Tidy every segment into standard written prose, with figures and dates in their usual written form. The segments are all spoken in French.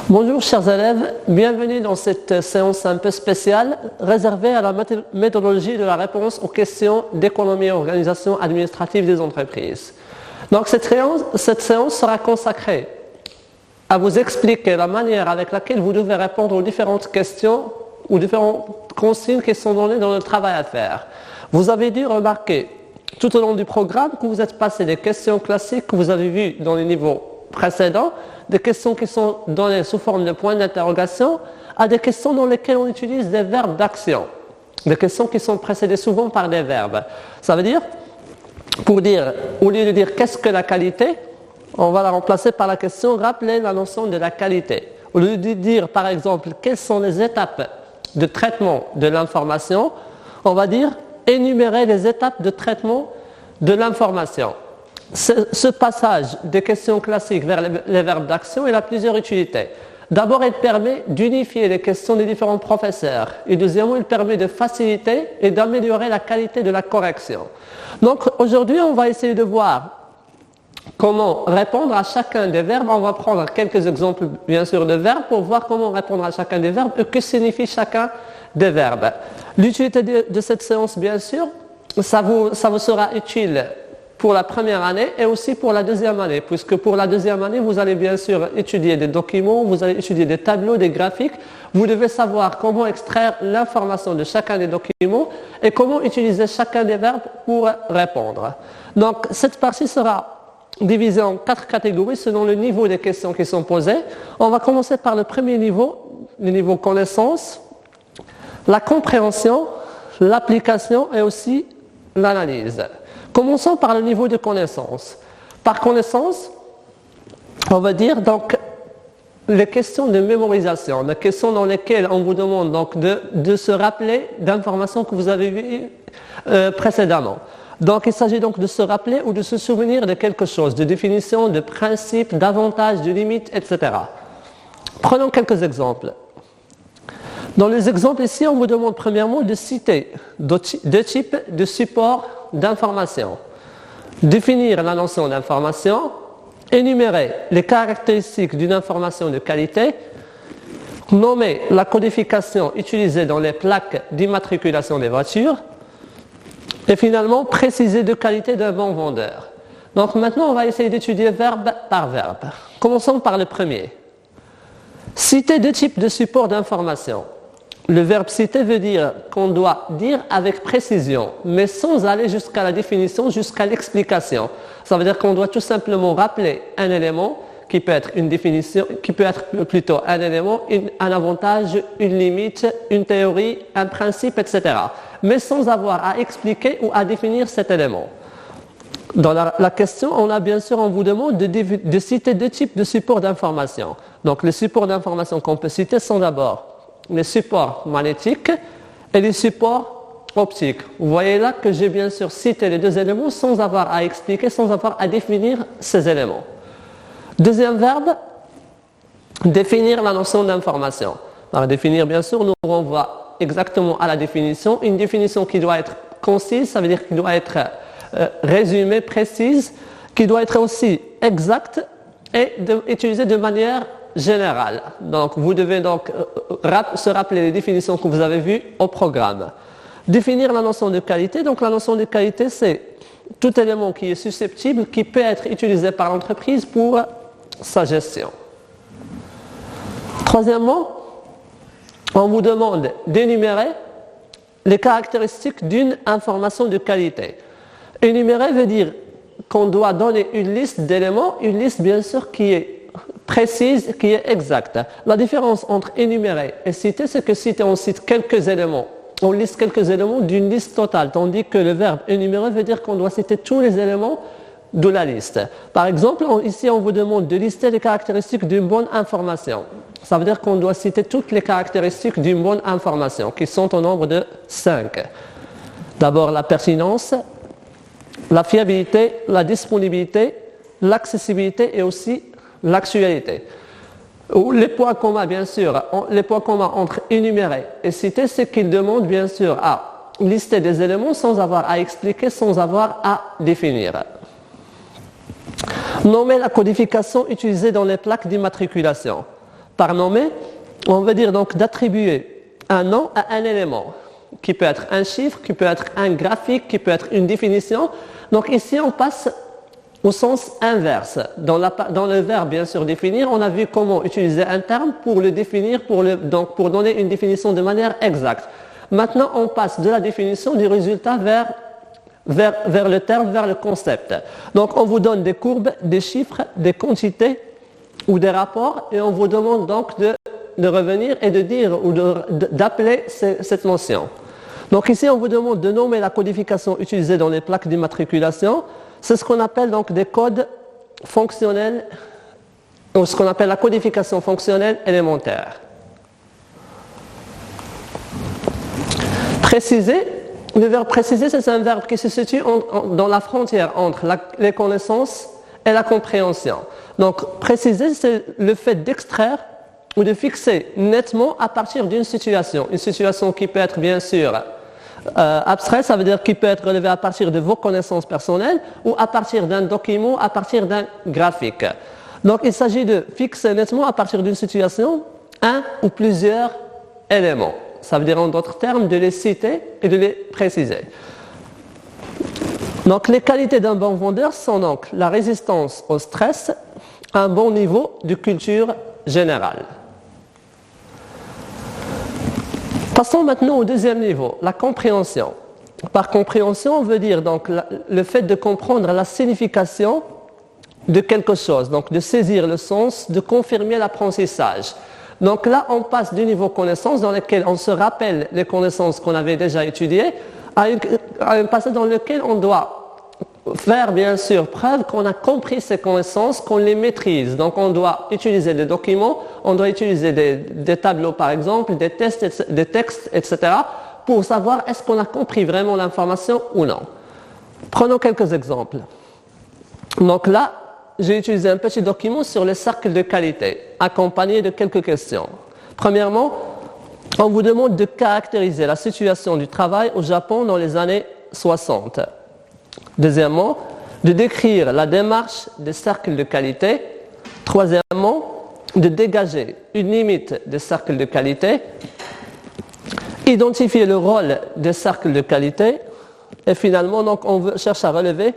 Bonjour chers élèves, bienvenue dans cette séance un peu spéciale réservée à la méthodologie de la réponse aux questions d'économie et organisation administrative des entreprises. Donc cette séance sera consacrée à vous expliquer la manière avec laquelle vous devez répondre aux différentes questions ou différentes consignes qui sont données dans le travail à faire. Vous avez dû remarquer tout au long du programme que vous êtes passé des questions classiques que vous avez vues dans les niveaux précédents, des questions qui sont données sous forme de points d'interrogation, à des questions dans lesquelles on utilise des verbes d'action, des questions qui sont précédées souvent par des verbes. Ça veut dire, au lieu de dire qu'est-ce que la qualité, on va la remplacer par la question rappeler la notion de la qualité. Au lieu de dire par exemple quelles sont les étapes de traitement de l'information, on va dire énumérer les étapes de traitement de l'information. Ce passage des questions classiques vers les verbes d'action, il a plusieurs utilités. D'abord, il permet d'unifier les questions des différents professeurs. Et deuxièmement, il permet de faciliter et d'améliorer la qualité de la correction. Donc aujourd'hui, on va essayer de voir comment répondre à chacun des verbes. On va prendre quelques exemples, bien sûr, de verbes pour voir comment répondre à chacun des verbes et que signifie chacun des verbes. L'utilité de cette séance, bien sûr, ça vous sera utile pour la première année et aussi pour la deuxième année, puisque pour la deuxième année, vous allez bien sûr étudier des documents, vous allez étudier des tableaux, des graphiques. Vous devez savoir comment extraire l'information de chacun des documents et comment utiliser chacun des verbes pour répondre. Donc, cette partie sera divisée en 4 catégories selon le niveau des questions qui sont posées. On va commencer par le premier niveau, le niveau connaissance, la compréhension, l'application et aussi l'analyse. Commençons par le niveau de connaissance. Par connaissance, on va dire donc les questions de mémorisation, les questions dans lesquelles on vous demande donc de se rappeler d'informations que vous avez vues précédemment. Donc il s'agit donc de se rappeler ou de se souvenir de quelque chose, de définition, de principe, d'avantages, de limites, etc. Prenons quelques exemples. Dans les exemples ici, on vous demande premièrement de citer deux types de supports d'information, définir la notion d'information, énumérer les caractéristiques d'une information de qualité, nommer la codification utilisée dans les plaques d'immatriculation des voitures et finalement préciser de qualité d'un bon vendeur. Donc maintenant, on va essayer d'étudier verbe par verbe. Commençons par le premier. Citer deux types de supports d'information. Le verbe citer veut dire qu'on doit dire avec précision, mais sans aller jusqu'à la définition, jusqu'à l'explication. Ça veut dire qu'on doit tout simplement rappeler un élément qui peut être une définition, qui peut être plutôt un élément, un avantage, une limite, une théorie, un principe, etc. Mais sans avoir à expliquer ou à définir cet élément. Dans la question, on vous demande de citer deux types de supports d'information. Donc les supports d'information qu'on peut citer sont d'abord les supports magnétiques et les supports optiques. Vous voyez là que j'ai bien sûr cité les deux éléments sans avoir à expliquer, sans avoir à définir ces éléments. Deuxième verbe, définir la notion d'information. Alors définir, bien sûr, nous renvoie exactement à la définition. Une définition qui doit être concise, ça veut dire qu'il doit être résumée, précise, qui doit être aussi exacte et utilisée de manière générale. Donc vous devez donc se rappeler les définitions que vous avez vues au programme. Définir la notion de qualité. Donc la notion de qualité, c'est tout élément qui est susceptible, qui peut être utilisé par l'entreprise pour sa gestion. Troisièmement, on vous demande d'énumérer les caractéristiques d'une information de qualité. Énumérer veut dire qu'on doit donner une liste d'éléments, une liste bien sûr qui est précise, qui est exacte. La différence entre énumérer et citer, c'est que citer, on cite quelques éléments, on liste quelques éléments d'une liste totale, tandis que le verbe énumérer veut dire qu'on doit citer tous les éléments de la liste. Par exemple, ici on vous demande de lister les caractéristiques d'une bonne information. Ça veut dire qu'on doit citer toutes les caractéristiques d'une bonne information, qui sont au nombre de 5. D'abord la pertinence, la fiabilité, la disponibilité, l'accessibilité et aussi l'actualité. Les points communs, bien sûr, les points communs entre énumérer et citer, c'est qu'ils demandent bien sûr à lister des éléments sans avoir à expliquer, sans avoir à définir. Nommer la codification utilisée dans les plaques d'immatriculation. Par nommer, on veut dire donc d'attribuer un nom à un élément, qui peut être un chiffre, qui peut être un graphique, qui peut être une définition. Donc ici, on passe au sens inverse. Dans le verbe, bien sûr, définir, on a vu comment utiliser un terme pour le définir, donc pour donner une définition de manière exacte. Maintenant, on passe de la définition du résultat vers le terme, vers le concept. Donc, on vous donne des courbes, des chiffres, des quantités ou des rapports, et on vous demande donc de revenir et de dire ou d'appeler cette notion. Donc ici, on vous demande de nommer la codification utilisée dans les plaques d'immatriculation. C'est ce qu'on appelle donc des codes fonctionnels, ou ce qu'on appelle la codification fonctionnelle élémentaire. Préciser, le verbe préciser, c'est un verbe qui se situe dans la frontière entre les connaissances et la compréhension. Donc préciser, c'est le fait d'extraire ou de fixer nettement à partir d'une situation. Une situation qui peut être bien sûr abstrait, ça veut dire qu'il peut être relevé à partir de vos connaissances personnelles ou à partir d'un document, à partir d'un graphique. Donc il s'agit de fixer nettement à partir d'une situation un ou plusieurs éléments. Ça veut dire en d'autres termes de les citer et de les préciser. Donc les qualités d'un bon vendeur sont donc la résistance au stress, un bon niveau de culture générale. Passons maintenant au deuxième niveau, la compréhension. Par compréhension, on veut dire donc le fait de comprendre la signification de quelque chose, donc de saisir le sens, de confirmer l'apprentissage. Donc là, on passe du niveau connaissance dans lequel on se rappelle les connaissances qu'on avait déjà étudiées à un passage dans lequel on doit faire bien sûr preuve qu'on a compris ces connaissances, qu'on les maîtrise. Donc on doit utiliser des documents, on doit utiliser des tableaux par exemple, des textes, etc. pour savoir est-ce qu'on a compris vraiment l'information ou non. Prenons quelques exemples. Donc là, j'ai utilisé un petit document sur les cercles de qualité, accompagné de quelques questions. Premièrement, on vous demande de caractériser la situation du travail au Japon dans les années 60. Deuxièmement, de décrire la démarche des cercles de qualité. Troisièmement, de dégager une limite des cercles de qualité. Identifier le rôle des cercles de qualité. Et finalement, donc, on cherche à relever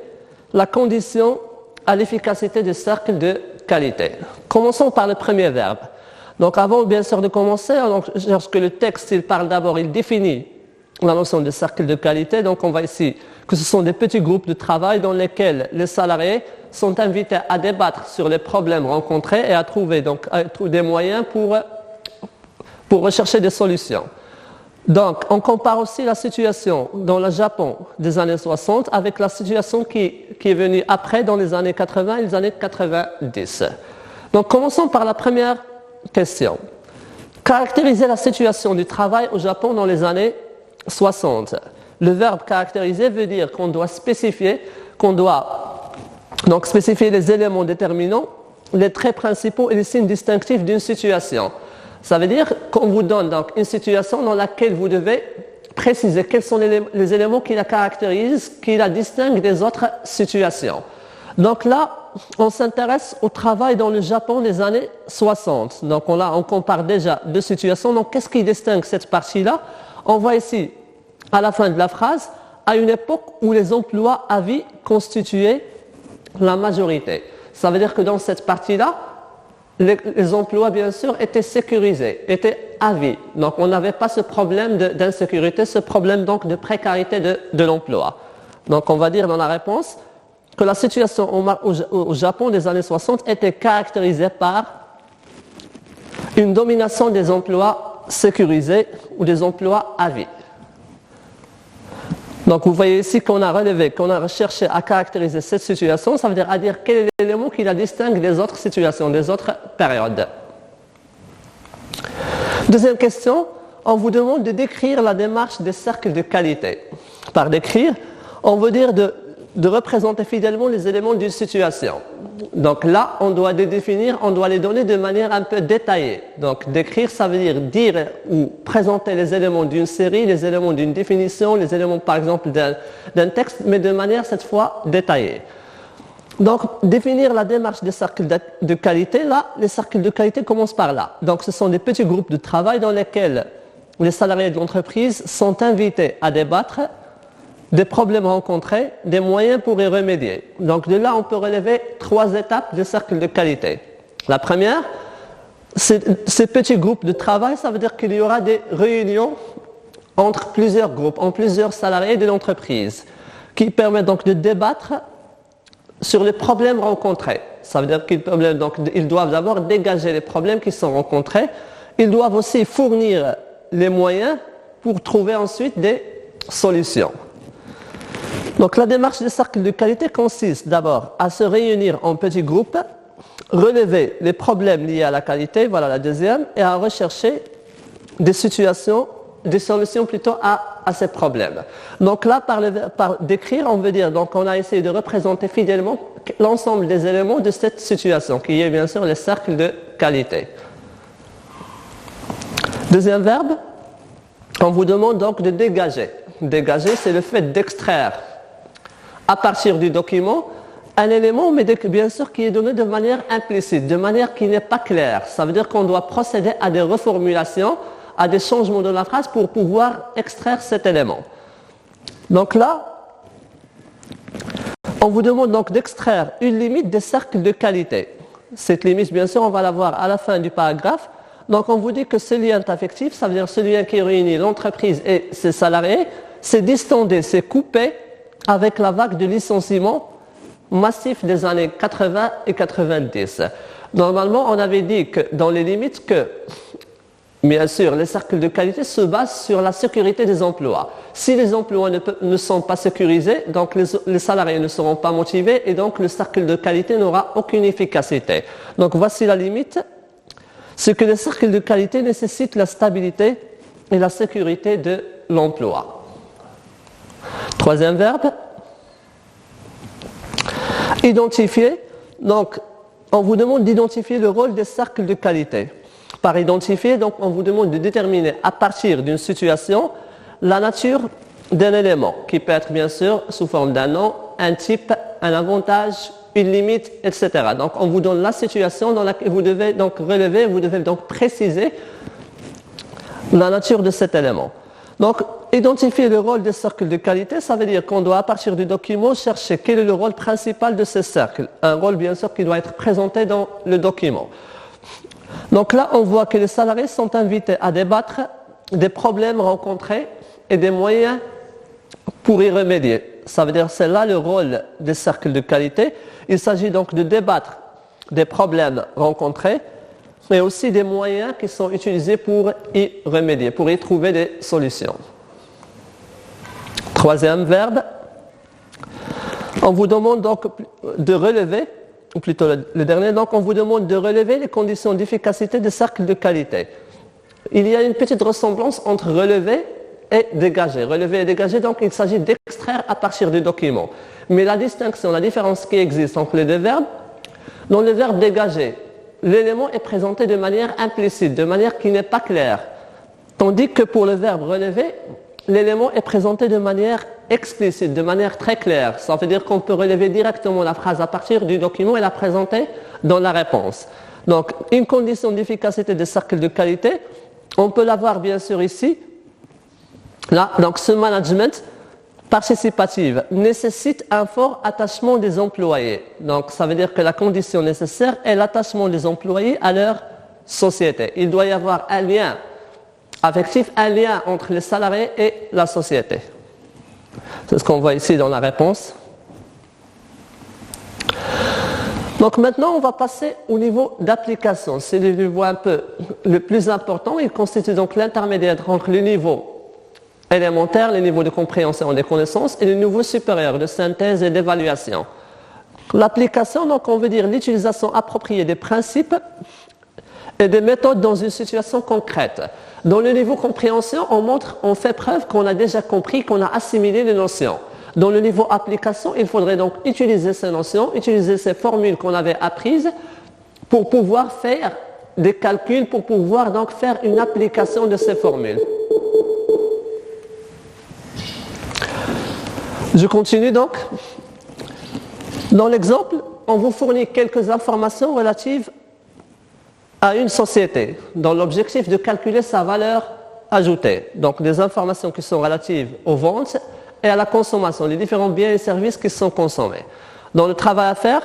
la condition à l'efficacité des cercles de qualité. Commençons par le premier verbe. Donc avant bien sûr de commencer, donc, je cherche que le texte, il parle d'abord, il définit la notion de cercle de qualité. Donc on voit ici que ce sont des petits groupes de travail dans lesquels les salariés sont invités à débattre sur les problèmes rencontrés et à trouver donc des moyens pour rechercher des solutions. Donc, on compare aussi la situation dans le Japon des années 60 avec la situation qui est venue après dans les années 80 et les années 90. Donc, commençons par la première question. Caractériser la situation du travail au Japon dans les années 60. Le verbe caractériser veut dire qu'on doit spécifier les éléments déterminants, les traits principaux et les signes distinctifs d'une situation. Ça veut dire qu'on vous donne donc une situation dans laquelle vous devez préciser quels sont les éléments qui la caractérisent, qui la distinguent des autres situations. Donc là, on s'intéresse au travail dans le Japon des années 60. Donc on compare déjà deux situations. Donc qu'est-ce qui distingue cette partie-là? On voit ici, à la fin de la phrase, à une époque où les emplois à vie constituaient la majorité. Ça veut dire que dans cette partie-là, les emplois, bien sûr, étaient sécurisés, étaient à vie. Donc, on n'avait pas ce problème d'insécurité, ce problème donc de précarité de l'emploi. Donc, on va dire dans la réponse que la situation au Japon des années 60 était caractérisée par une domination des emplois sécurisés ou des emplois à vie. Donc vous voyez ici qu'on a relevé, qu'on a recherché à caractériser cette situation, ça veut dire à dire quel est l'élément qui la distingue des autres situations, des autres périodes. Deuxième question, on vous demande de décrire la démarche des cercles de qualité. Par décrire, on veut dire de représenter fidèlement les éléments d'une situation. Donc là, on doit les définir, on doit les donner de manière un peu détaillée. Donc décrire, ça veut dire ou présenter les éléments d'une série, les éléments d'une définition, les éléments par exemple d'un texte, mais de manière cette fois détaillée. Donc, définir la démarche des cercles de qualité, là, les cercles de qualité commencent par là. Donc, ce sont des petits groupes de travail dans lesquels les salariés de l'entreprise sont invités à débattre des problèmes rencontrés, des moyens pour y remédier. Donc, de là, on peut relever 3 étapes des cercles de qualité. La première, ces petits groupes de travail, ça veut dire qu'il y aura des réunions entre plusieurs groupes, entre plusieurs salariés de l'entreprise, qui permettent donc de débattre sur les problèmes rencontrés. Ça veut dire qu'ils doivent d'abord dégager les problèmes qui sont rencontrés. Ils doivent aussi fournir les moyens pour trouver ensuite des solutions. Donc la démarche des cercles de qualité consiste d'abord à se réunir en petits groupes, relever les problèmes liés à la qualité, voilà la deuxième, et à rechercher des solutions plutôt à ces problèmes. Donc là, par décrire, on veut dire, donc on a essayé de représenter fidèlement l'ensemble des éléments de cette situation, qui est bien sûr les cercles de qualité. Deuxième verbe, on vous demande donc de dégager. Dégager, c'est le fait d'extraire à partir du document un élément, mais bien sûr qui est donné de manière implicite, de manière qui n'est pas claire. Ça veut dire qu'on doit procéder à des reformulations, à des changements de la phrase pour pouvoir extraire cet élément. Donc là, on vous demande donc d'extraire une limite des cercles de qualité. Cette limite, bien sûr, on va la voir à la fin du paragraphe. Donc on vous dit que ce lien affectif, ça veut dire ce lien qui réunit l'entreprise et ses salariés, c'est distondé, c'est coupé avec la vague de licenciement massif des années 80 et 90. Normalement, on avait dit que dans les limites que, bien sûr, les cercles de qualité se basent sur la sécurité des emplois. Si les emplois ne sont pas sécurisés, donc les salariés ne seront pas motivés et donc le cercle de qualité n'aura aucune efficacité. Donc voici la limite. C'est que les cercles de qualité nécessitent la stabilité et la sécurité de l'emploi. Troisième verbe, identifier. Donc, on vous demande d'identifier le rôle des cercles de qualité. Par identifier, donc, on vous demande de déterminer à partir d'une situation la nature d'un élément, qui peut être bien sûr sous forme d'un nom, un type, un avantage, une limite, etc. Donc, on vous donne la situation dans laquelle vous devez donc relever, vous devez donc préciser la nature de cet élément. Donc, identifier le rôle des cercles de qualité, ça veut dire qu'on doit, à partir du document, chercher quel est le rôle principal de ces cercles. Un rôle, bien sûr, qui doit être présenté dans le document. Donc là, on voit que les salariés sont invités à débattre des problèmes rencontrés et des moyens pour y remédier. Ça veut dire que c'est là le rôle des cercles de qualité. Il s'agit donc de débattre des problèmes rencontrés, mais aussi des moyens qui sont utilisés pour y remédier, pour y trouver des solutions. Troisième verbe, on vous demande donc de relever, ou plutôt le dernier, donc on vous demande de relever les conditions d'efficacité des cercles de qualité. Il y a une petite ressemblance entre relever et dégager. Relever et dégager, donc il s'agit d'extraire à partir du document. Mais la distinction, la différence qui existe entre les deux verbes, dans le verbe dégager, l'élément est présenté de manière implicite, de manière qui n'est pas claire. Tandis que pour le verbe relever, l'élément est présenté de manière explicite, de manière très claire. Ça veut dire qu'on peut relever directement la phrase à partir du document et la présenter dans la réponse. Donc, une condition d'efficacité des cercles de qualité, on peut l'avoir bien sûr ici. Là, donc ce management participatif nécessite un fort attachement des employés. Donc, ça veut dire que la condition nécessaire est l'attachement des employés à leur société. Il doit y avoir un lien affectif, un lien entre les salariés et la société. C'est ce qu'on voit ici dans la réponse. Donc maintenant, on va passer au niveau d'application. C'est le niveau un peu le plus important. Il constitue donc l'intermédiaire entre le niveau élémentaire, le niveau de compréhension des connaissances et le niveau supérieur de synthèse et d'évaluation. L'application, donc, on veut dire l'utilisation appropriée des principes et des méthodes dans une situation concrète. Dans le niveau compréhension, on fait preuve qu'on a déjà compris, qu'on a assimilé les notions. Dans le niveau application, il faudrait donc utiliser ces notions, utiliser ces formules qu'on avait apprises pour pouvoir faire des calculs, pour pouvoir donc faire une application de ces formules. Je continue donc. Dans l'exemple, on vous fournit quelques informations relatives à une société, dans l'objectif de calculer sa valeur ajoutée. Donc des informations qui sont relatives aux ventes et à la consommation, les différents biens et services qui sont consommés. Dans le travail à faire,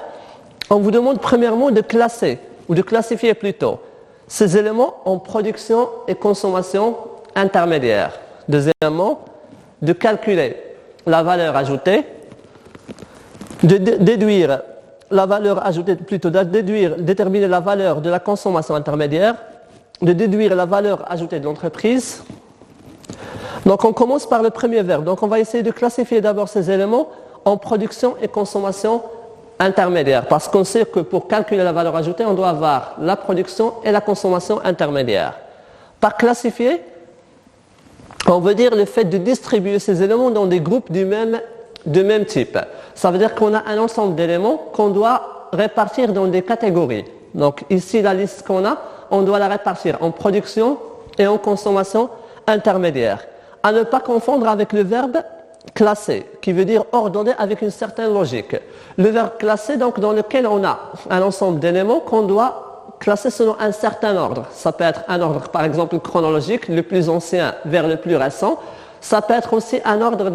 on vous demande premièrement de classer, ou de classifier plutôt, ces éléments en production et consommation intermédiaire. Deuxièmement, de calculer la valeur ajoutée, de déduire la valeur ajoutée, plutôt déterminer la valeur de la consommation intermédiaire, de déduire la valeur ajoutée de l'entreprise. Donc on commence par le premier verbe. Donc on va essayer de classifier d'abord ces éléments en production et consommation intermédiaire, parce qu'on sait que pour calculer la valeur ajoutée, on doit avoir la production et la consommation intermédiaire. Par classifier, on veut dire le fait de distribuer ces éléments dans des groupes du même type. Ça veut dire qu'on a un ensemble d'éléments qu'on doit répartir dans des catégories. Donc ici, la liste qu'on a, on doit la répartir en production et en consommation intermédiaire. À ne pas confondre avec le verbe classer, qui veut dire ordonner avec une certaine logique. Le verbe classer, donc, dans lequel on a un ensemble d'éléments qu'on doit classer selon un certain ordre. Ça peut être un ordre, par exemple, chronologique, le plus ancien vers le plus récent. Ça peut être aussi un ordre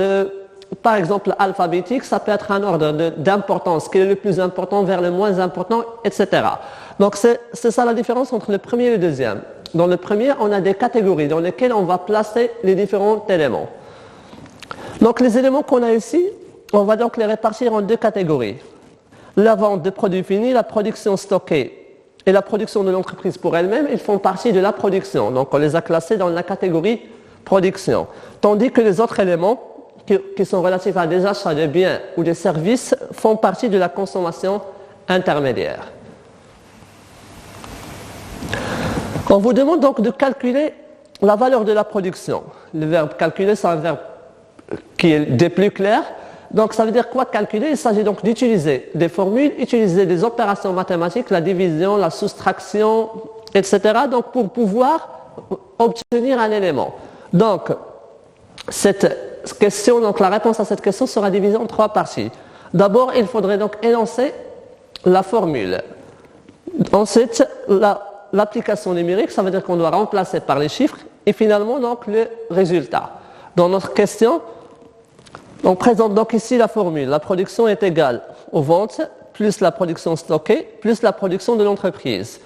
par exemple, alphabétique, ça peut être un ordre d'importance, qui est le plus important vers le moins important, etc. Donc c'est ça la différence entre le premier et le deuxième. Dans le premier, on a des catégories dans lesquelles on va placer les différents éléments. Donc les éléments qu'on a ici, on va donc les répartir en deux catégories. La vente de produits finis, la production stockée et la production de l'entreprise pour elle-même, ils font partie de la production. Donc on les a classés dans la catégorie production. Tandis que les autres éléments qui sont relatifs à des achats de biens ou de services font partie de la consommation intermédiaire. On vous demande donc de calculer la valeur de la production. Le verbe calculer, c'est un verbe qui est des plus clairs. Donc ça veut dire quoi calculer? Il s'agit donc d'utiliser des formules, utiliser des opérations mathématiques, la division, la soustraction, etc. Donc pour pouvoir obtenir un élément. Donc cette question, donc la réponse à cette question sera divisée en trois parties. D'abord, il faudrait donc énoncer la formule. Ensuite, l'application numérique, ça veut dire qu'on doit remplacer par les chiffres et finalement donc le résultat. Dans notre question, on présente donc ici la formule. La production est égale aux ventes plus la production stockée plus la production de l'entreprise.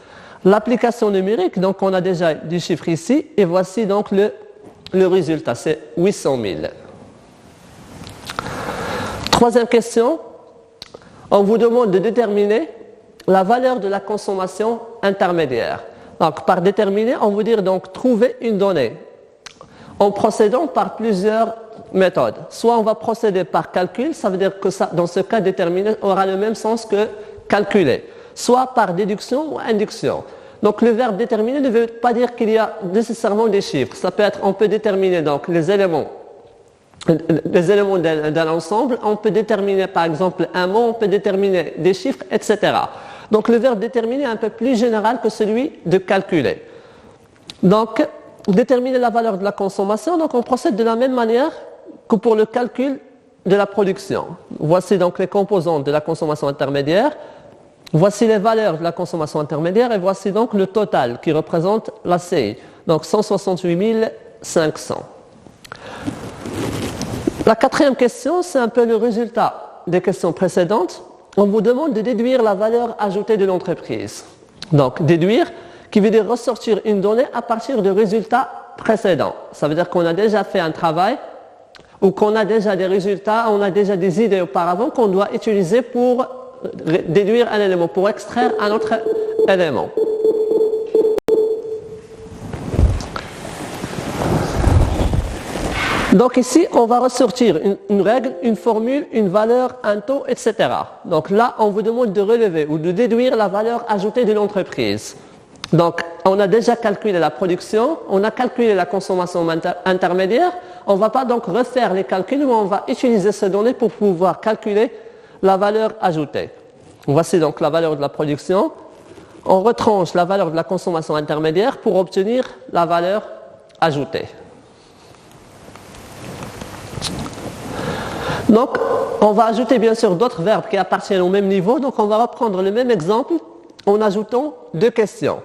L'application numérique, donc on a déjà du chiffre ici et voici donc le résultat, c'est 800 000. Troisième question, on vous demande de déterminer la valeur de la consommation intermédiaire. Donc par déterminer, on veut dire donc trouver une donnée en procédant par plusieurs méthodes. Soit on va procéder par calcul, ça veut dire que ça, dans ce cas, déterminer aura le même sens que calculer. Soit par déduction ou induction. Donc le verbe déterminer ne veut pas dire qu'il y a nécessairement des chiffres. Ça peut être, on peut déterminer donc les éléments d'un ensemble, on peut déterminer par exemple un mot, on peut déterminer des chiffres, etc. Donc le verbe déterminer est un peu plus général que celui de calculer. Donc déterminer la valeur de la consommation, donc on procède de la même manière que pour le calcul de la production. Voici donc les composantes de la consommation intermédiaire, voici les valeurs de la consommation intermédiaire et voici donc le total qui représente la CI, donc 168 500. La quatrième question, c'est un peu le résultat des questions précédentes. On vous demande de déduire la valeur ajoutée de l'entreprise. Donc déduire, qui veut dire ressortir une donnée à partir de résultats précédents. Ça veut dire qu'on a déjà fait un travail ou qu'on a déjà des résultats, on a déjà des idées auparavant qu'on doit utiliser pour déduire un élément, pour extraire un autre élément. Donc ici, on va ressortir une règle, une formule, une valeur, un taux, etc. Donc là, on vous demande de relever ou de déduire la valeur ajoutée de l'entreprise. Donc, on a déjà calculé la production, on a calculé la consommation intermédiaire. On ne va pas donc refaire les calculs, mais on va utiliser ces données pour pouvoir calculer la valeur ajoutée. Voici donc la valeur de la production. On retranche la valeur de la consommation intermédiaire pour obtenir la valeur ajoutée. Donc, on va ajouter bien sûr d'autres verbes qui appartiennent au même niveau. Donc, on va reprendre le même exemple en ajoutant deux questions.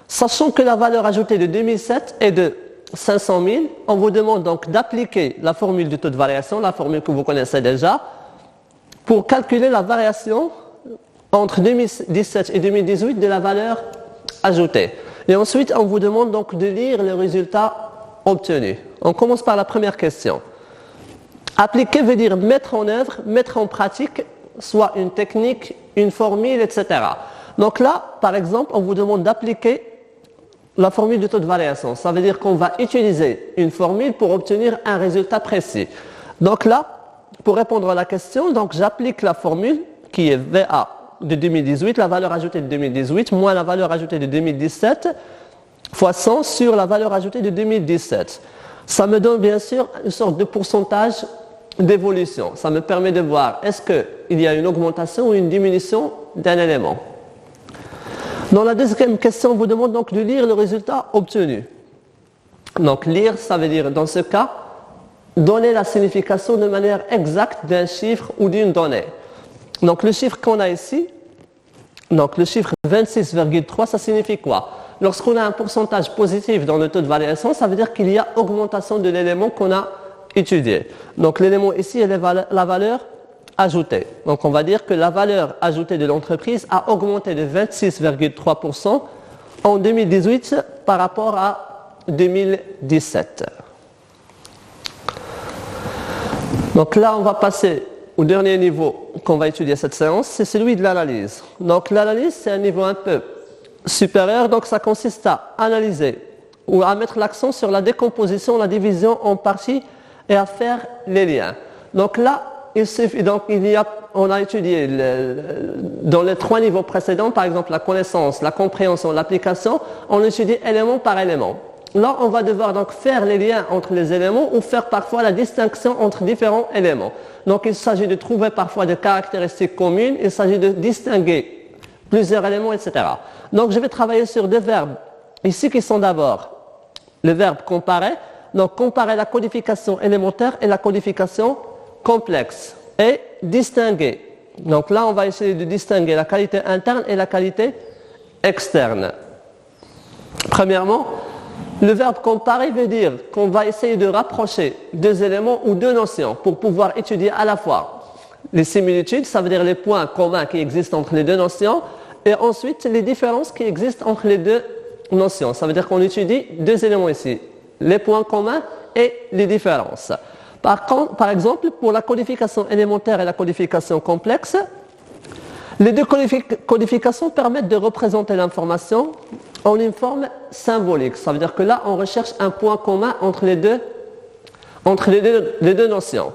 Sachant que la valeur ajoutée de 2007 est de 500 000, on vous demande donc d'appliquer la formule du taux de variation, la formule que vous connaissez déjà, pour calculer la variation entre 2017 et 2018 de la valeur ajoutée. Et ensuite, on vous demande donc de lire le résultat obtenu. On commence par la première question. Appliquer veut dire mettre en œuvre, mettre en pratique, soit une technique, une formule, etc. Donc là, par exemple, on vous demande d'appliquer la formule du taux de variation. Ça veut dire qu'on va utiliser une formule pour obtenir un résultat précis. Donc là, pour répondre à la question, donc j'applique la formule qui est VA de 2018, la valeur ajoutée de 2018, moins la valeur ajoutée de 2017, fois 100 sur la valeur ajoutée de 2017. Ça me donne bien sûr une sorte de pourcentage d'évolution. Ça me permet de voir est-ce qu'il y a une augmentation ou une diminution d'un élément. Dans la deuxième question, on vous demande donc de lire le résultat obtenu. Donc lire, ça veut dire dans ce cas, donner la signification de manière exacte d'un chiffre ou d'une donnée. Donc le chiffre qu'on a ici, donc le chiffre 26,3, ça signifie quoi? Lorsqu'on a un pourcentage positif dans le taux de variation, ça veut dire qu'il y a augmentation de l'élément qu'on a étudié. Donc l'élément ici est la valeur ajoutée. Donc on va dire que la valeur ajoutée de l'entreprise a augmenté de 26,3% en 2018 par rapport à 2017. Donc là, on va passer au dernier niveau qu'on va étudier cette séance, c'est celui de l'analyse. Donc l'analyse, c'est un niveau un peu supérieur, donc ça consiste à analyser ou à mettre l'accent sur la décomposition, la division en parties et à faire les liens. Donc là, on a étudié dans les trois niveaux précédents, par exemple la connaissance, la compréhension, l'application, on étudie élément par élément. Là, on va devoir donc faire les liens entre les éléments ou faire parfois la distinction entre différents éléments. Donc il s'agit de trouver parfois des caractéristiques communes, il s'agit de distinguer plusieurs éléments, etc. Donc je vais travailler sur deux verbes ici qui sont d'abord le verbe comparer. Donc comparer la codification élémentaire et la codification complexe et distinguer. Donc là, on va essayer de distinguer la qualité interne et la qualité externe. Premièrement, le verbe comparer veut dire qu'on va essayer de rapprocher deux éléments ou deux notions pour pouvoir étudier à la fois les similitudes, ça veut dire les points communs qui existent entre les deux notions, et ensuite les différences qui existent entre les deux notions. Ça veut dire qu'on étudie deux éléments ici, les points communs et les différences. Par exemple, pour la codification élémentaire et la codification complexe, les deux codifications permettent de représenter l'information en une forme symbolique. Ça veut dire que là, on recherche un point commun entre les deux notions.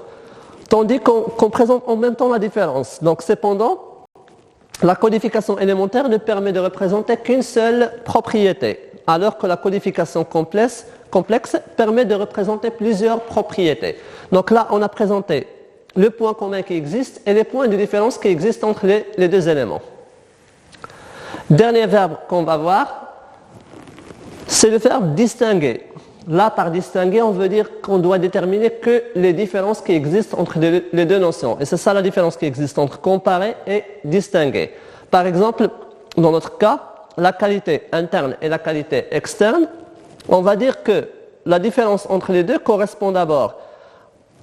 Tandis qu'on présente en même temps la différence. Donc, cependant, la codification élémentaire ne permet de représenter qu'une seule propriété, alors que la codification complexe permet de représenter plusieurs propriétés. Donc là, on a présenté le point commun qui existe et les points de différence qui existent entre les deux éléments. Dernier verbe qu'on va voir, c'est le verbe distinguer. Là, par distinguer, on veut dire qu'on doit déterminer que les différences qui existent entre les deux notions. Et c'est ça la différence qui existe entre comparer et distinguer. Par exemple, dans notre cas, la qualité interne et la qualité externe, on va dire que la différence entre les deux correspond d'abord,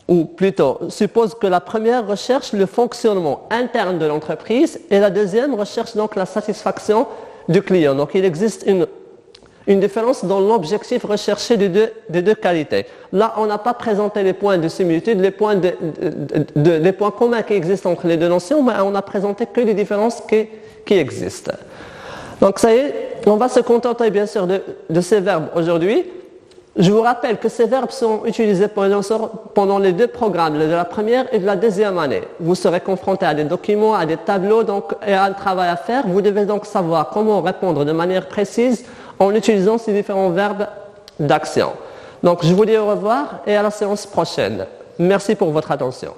ou plutôt suppose que la première recherche le fonctionnement interne de l'entreprise et la deuxième recherche donc la satisfaction du client. Donc il existe une différence dans l'objectif recherché des deux qualités. Là, on n'a pas présenté les points de similitude, les points communs qui existent entre les deux notions, mais on n'a présenté que les différences qui existent. Donc ça y est, on va se contenter bien sûr de ces verbes aujourd'hui. Je vous rappelle que ces verbes sont utilisés pendant les deux programmes, de la première et de la deuxième année. Vous serez confronté à des documents, à des tableaux et à un travail à faire. Vous devez donc savoir comment répondre de manière précise en utilisant ces différents verbes d'action. Donc je vous dis au revoir et à la séance prochaine. Merci pour votre attention.